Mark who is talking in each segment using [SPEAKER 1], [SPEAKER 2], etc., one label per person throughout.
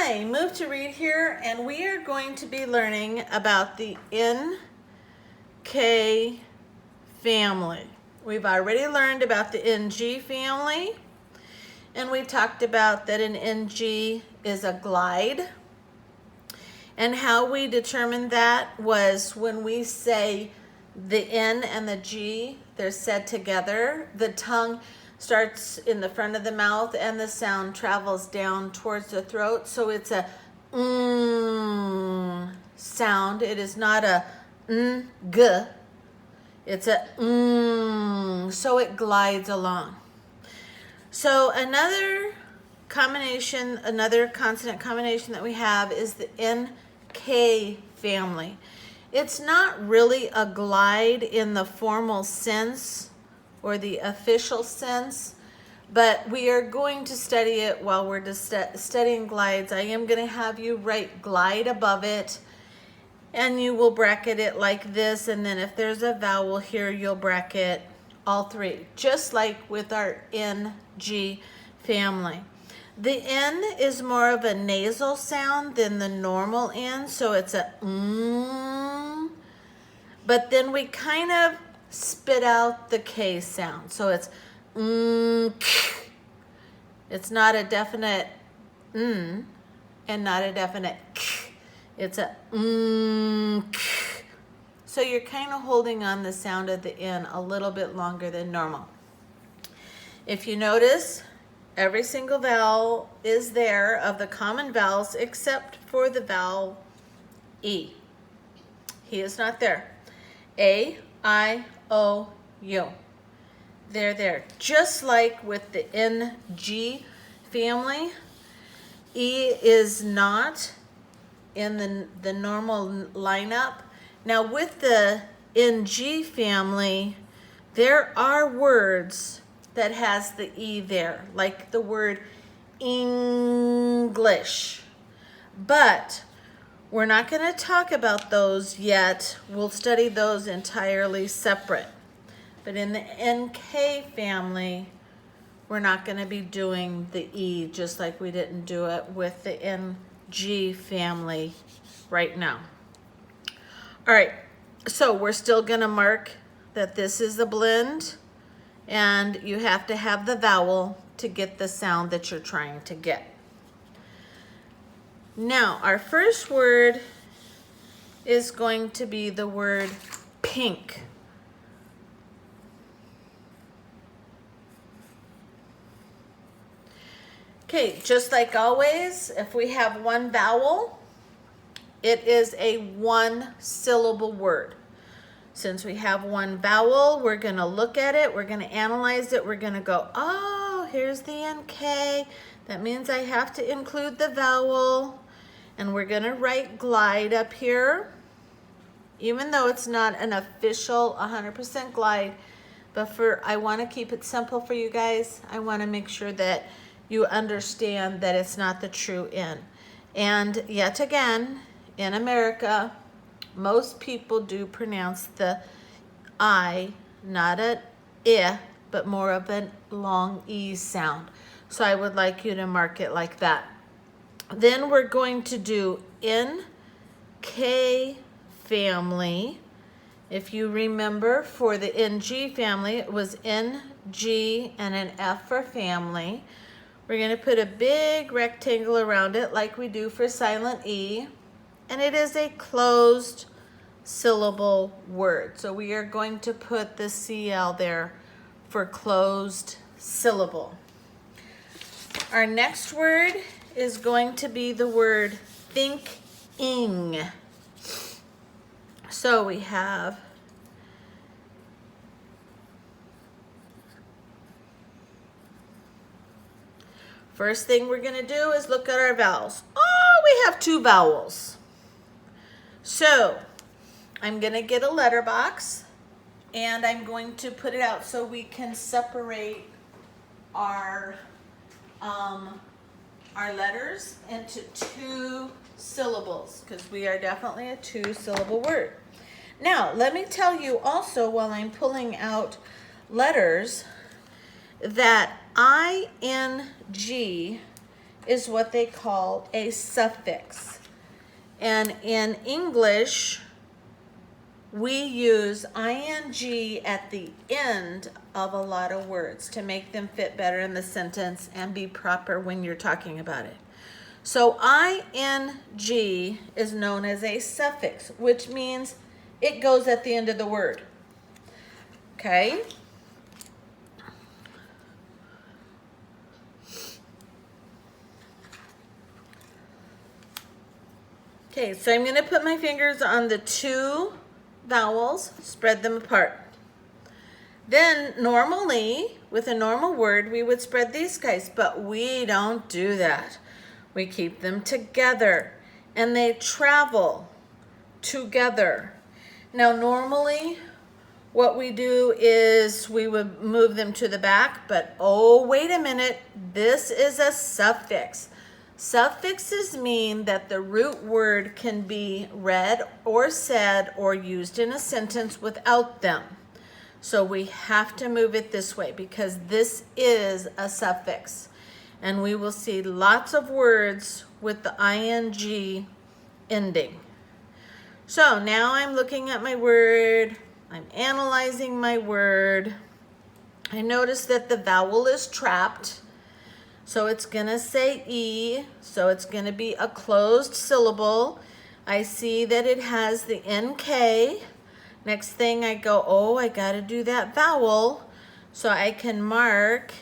[SPEAKER 1] Hi, Move to Read here, and we are going to be learning about the NK family. We've already learned about the NG family, and we talked about that an NG is a glide. And how we determined that was when we say the N and the G, they're said together. The tongue starts in the front of the mouth and the sound travels down towards the throat. So it's a sound. It is not a g. It's a so it glides along. So another consonant combination that we have is the NK family. It's not really a glide in the formal sense or the official sense, but we are going to study it while we're studying glides. I am going to have you write glide above it, and you will bracket it like this, and then if there's a vowel here, you'll bracket all three, just like with our NG family. The N is more of a nasal sound than the normal N, so it's a but then we kind of spit out the K sound. So it's it's not a definite and not a definite k. It's a so you're kind of holding on the sound of the N a little bit longer than normal. If you notice, every single vowel is there of the common vowels except for the vowel E. He is not there. A, I, O, U. They're there. Just like with the NG family, E is not in the normal lineup. Now with the NG family, there are words that has the E there, like the word English. But we're not going to talk about those yet. We'll study those entirely separate. But in the NK family, we're not going to be doing the E just like we didn't do it with the NG family right now. All right, so we're still going to mark that this is a blend, and you have to have the vowel to get the sound that you're trying to get. Now, our first word is going to be the word pink. Okay, just like always, if we have one vowel, it is a one-syllable word. Since we have one vowel, we're going to look at it, we're going to analyze it, we're going to go, oh, here's the NK. That means I have to include the vowel. And we're going to write glide up here, even though it's not an official 100% glide. But I want to keep it simple for you guys. I want to make sure that you understand that it's not the true N. And yet again, in America, most people do pronounce the I, not an I, but more of a long E sound. So I would like you to mark it like that. Then we're going to do NK family. If you remember, for the NG family, it was NG and an F for family. We're going to put a big rectangle around it like we do for silent E. And it is a closed syllable word. So we are going to put the CL there for closed syllable. Our next word is going to be the word thinking. So we have first thing we're going to do is look at our vowels. Oh, we have two vowels. So I'm going to get a letter box and I'm going to put it out so we can separate our letters into two syllables, because we are definitely a two-syllable word. Now, let me tell you also, while I'm pulling out letters, that ING is what they call a suffix. And in English, we use ing at the end of a lot of words to make them fit better in the sentence and be proper when you're talking about it. So ing is known as a suffix, which means it goes at the end of the word. Okay? Okay, so I'm going to put my fingers on the two vowels, spread them apart. Then normally, with a normal word, we would spread these guys, but we don't do that. We keep them together, and they travel together. Now normally, what we do is we would move them to the back, but oh, wait a minute, this is a suffix. Suffixes mean that the root word can be read or said or used in a sentence without them. So we have to move it this way because this is a suffix. And we will see lots of words with the ing ending. So now I'm looking at my word. I'm analyzing my word. I notice that the vowel is trapped. So it's going to say E, so it's going to be a closed syllable. I see that it has the NK. Next thing I go, oh, I got to do that vowel. So I can mark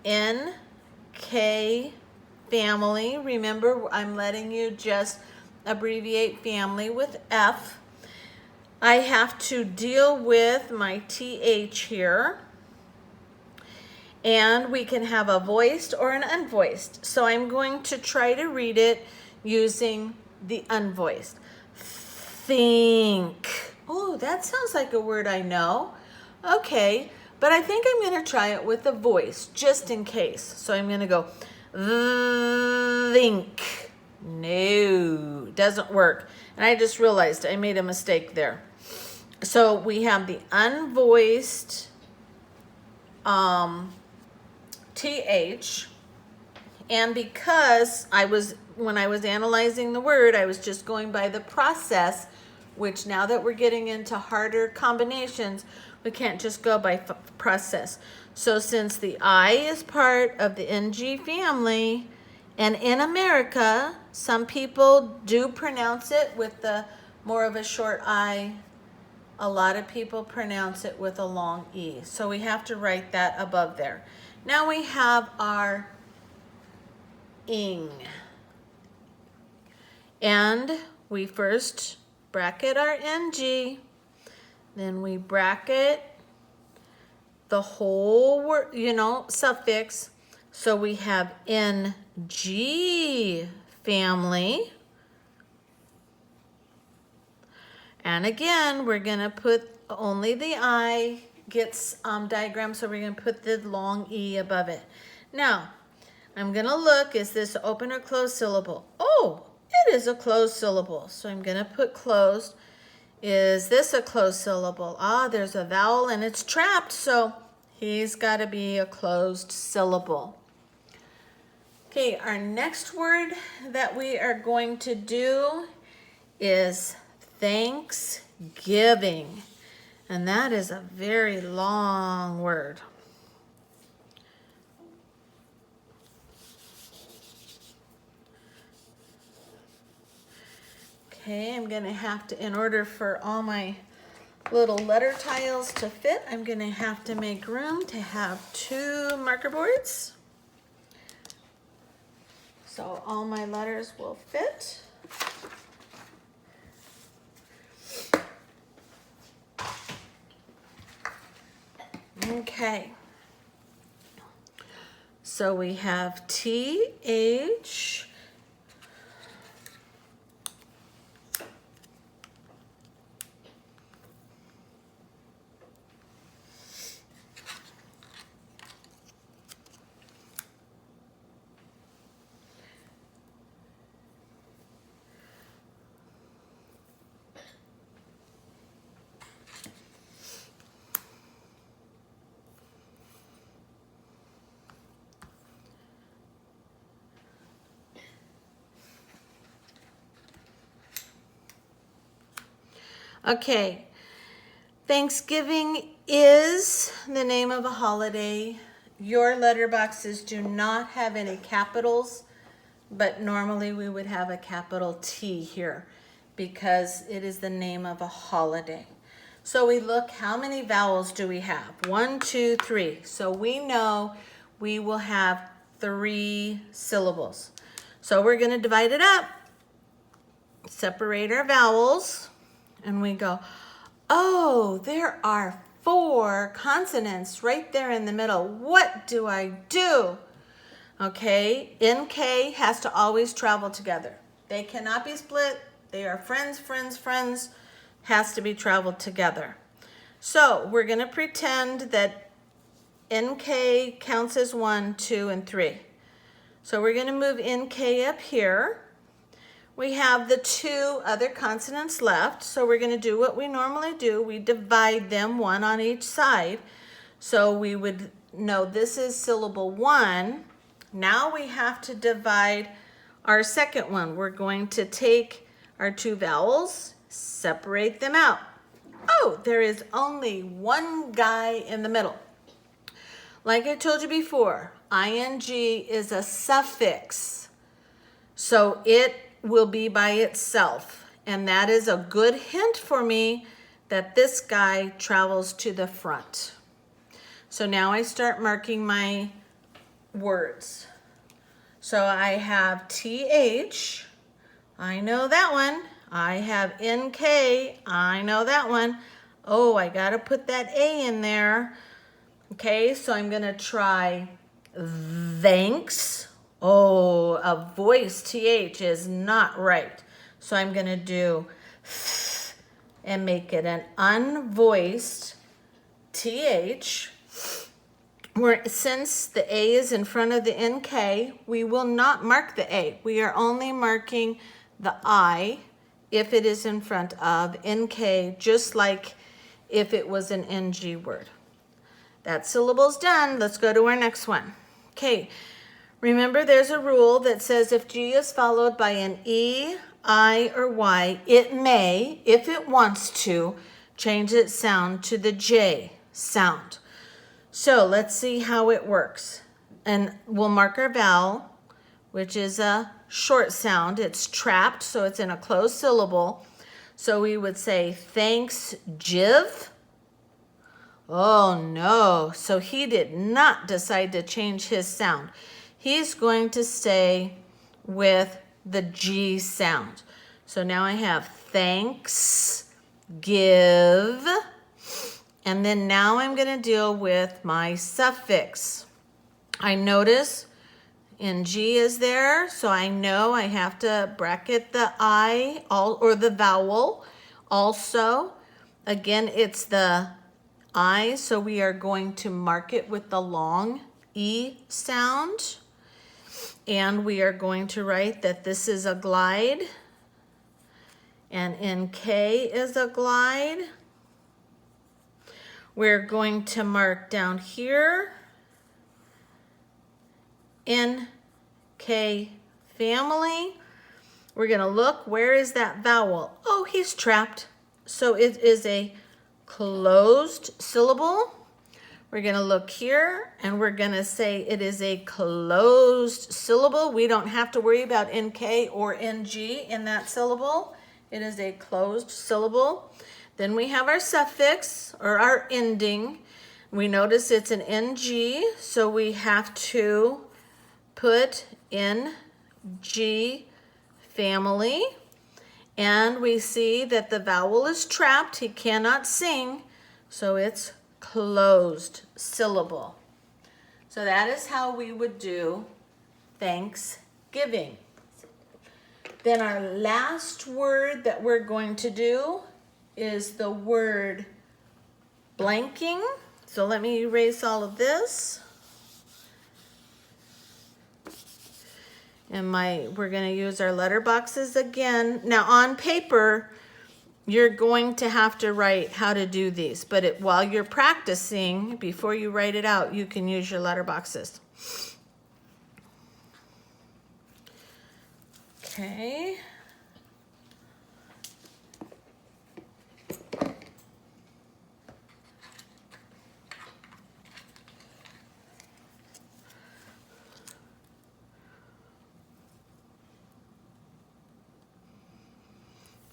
[SPEAKER 1] NK family. Remember, I'm letting you just abbreviate family with F. I have to deal with my TH here. And we can have a voiced or an unvoiced. So I'm going to try to read it using the unvoiced. Think. Oh, that sounds like a word I know. Okay, but I think I'm going to try it with a voice just in case. So I'm going to go think. No, doesn't work. And I just realized I made a mistake there. So we have the unvoiced TH, and because when I was analyzing the word, I was just going by the process, which now that we're getting into harder combinations, we can't just go by process. So since the I is part of the NG family, and in America, some people do pronounce it with the more of a short I. A lot of people pronounce it with a long E. So we have to write that above there. Now we have our ing. And we first bracket our NG, then we bracket the whole word, suffix. So we have NG family. And again, we're going to put only the I gets diagram, so we're going to put the long E above it. Now, I'm going to look, is this open or closed syllable? Oh, it is a closed syllable, so I'm going to put closed. Is this a closed syllable? Ah, there's a vowel and it's trapped, so he's got to be a closed syllable. Okay, our next word that we are going to do is Thanksgiving. And that is a very long word. Okay, I'm going to have to, in order for all my little letter tiles to fit, I'm going to have to make room to have 2 marker boards. So all my letters will fit. Okay. So we have TH. Okay, Thanksgiving is the name of a holiday. Your letterboxes do not have any capitals, but normally we would have a capital T here because it is the name of a holiday. So we look, how many vowels do we have? 1, 2, 3. So we know we will have 3 syllables. So we're going to divide it up, separate our vowels, and we go, oh, there are 4 consonants right there in the middle. What do I do? Okay, NK has to always travel together. They cannot be split. They are friends, friends, friends. Has to be traveled together. So we're going to pretend that NK counts as 1, 2, and 3. So we're going to move NK up here. We have the 2 other consonants left, so we're going to do what we normally do. We divide them, 1 on each side. So we would know this is syllable 1. Now we have to divide our second one. We're going to take our 2 vowels, separate them out. Oh, there is only one guy in the middle. Like I told you before, ing is a suffix. So it will be by itself. And that is a good hint for me that this guy travels to the front. So now I start marking my words. So I have TH, I know that one. I have NK, I know that one. Oh, I gotta put that A in there. Okay, so I'm gonna try thanks. Oh, a voice TH is not right. So I'm gonna do and make it an unvoiced TH. Since the A is in front of the NK, we will not mark the A. We are only marking the I if it is in front of NK, just like if it was an NG word. That syllable's done. Let's go to our next one. Okay, remember there's a rule that says if G is followed by an E, I, or Y, it may, if it wants to, change its sound to the J sound. So let's see how it works. And we'll mark our vowel, which is a short sound. It's trapped, so it's in a closed syllable. So we would say, thanks, Jiv. Oh no, so he did not decide to change his sound. He's going to stay with the G sound. So now I have thanks, give, and then now I'm going to deal with my suffix. I notice NG is there, so I know I have to bracket the I or the vowel. Also, again, it's the I, so we are going to mark it with the long E sound. And we are going to write that this is a glide. And NK is a glide. We're going to mark down here NK family. We're going to look, where is that vowel? Oh, he's trapped. So it is a closed syllable. We're going to look here and we're going to say it is a closed syllable. We don't have to worry about NK or NG in that syllable. It is a closed syllable. Then we have our suffix or our ending. We notice it's an NG, so we have to put NG family. And we see that the vowel is trapped. He cannot sing, so it's closed syllable. So that is how we would do Thanksgiving. Then our last word that we're going to do is the word blanking. So let me erase all of this. And we're going to use our letter boxes again. Now on paper, you're going to have to write how to do these. But while you're practicing, before you write it out, you can use your letter boxes. Okay.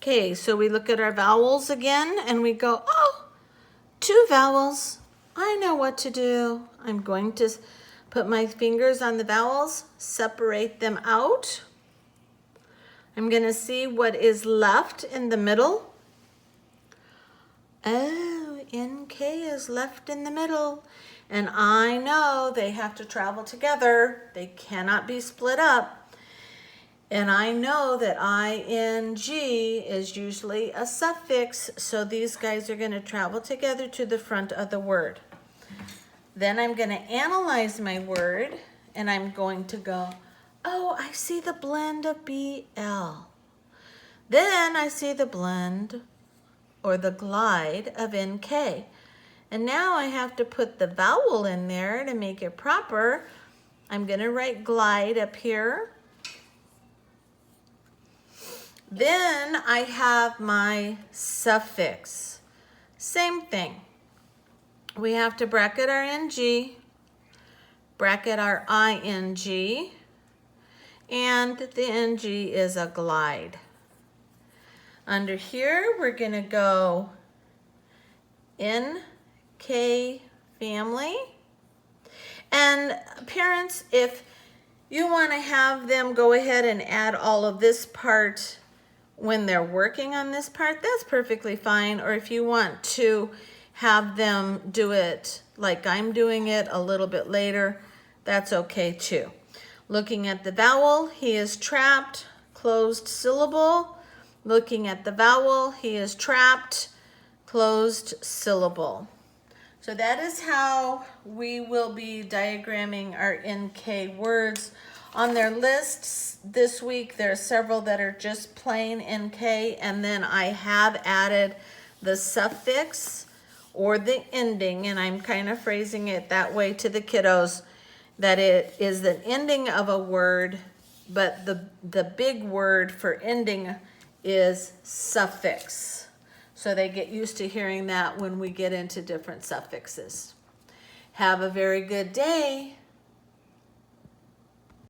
[SPEAKER 1] Okay, so we look at our vowels again and we go, oh, 2 vowels. I know what to do. I'm going to put my fingers on the vowels, separate them out. I'm going to see what is left in the middle. Oh, NK is left in the middle. And I know they have to travel together. They cannot be split up. And I know that ING is usually a suffix, so these guys are going to travel together to the front of the word. Then I'm going to analyze my word, and I'm going to go, oh, I see the blend of BL. Then I see the blend or the glide of NK. And now I have to put the vowel in there to make it proper. I'm going to write glide up here. Then I have my suffix. Same thing. We have to bracket our NG, bracket our ING, and the NG is a glide. Under here, we're going to go NK family. And parents, if you want to have them go ahead and add all of this part when they're working on this part, that's perfectly fine. Or if you want to have them do it like I'm doing it a little bit later, that's okay too. Looking at the vowel, he is trapped, closed syllable. Looking at the vowel, he is trapped, closed syllable. So that is how we will be diagramming our NK words. On their lists this week, there are several that are just plain NK, and then I have added the suffix or the ending, and I'm kind of phrasing it that way to the kiddos, that it is the ending of a word, but the big word for ending is suffix. So they get used to hearing that when we get into different suffixes. Have a very good day.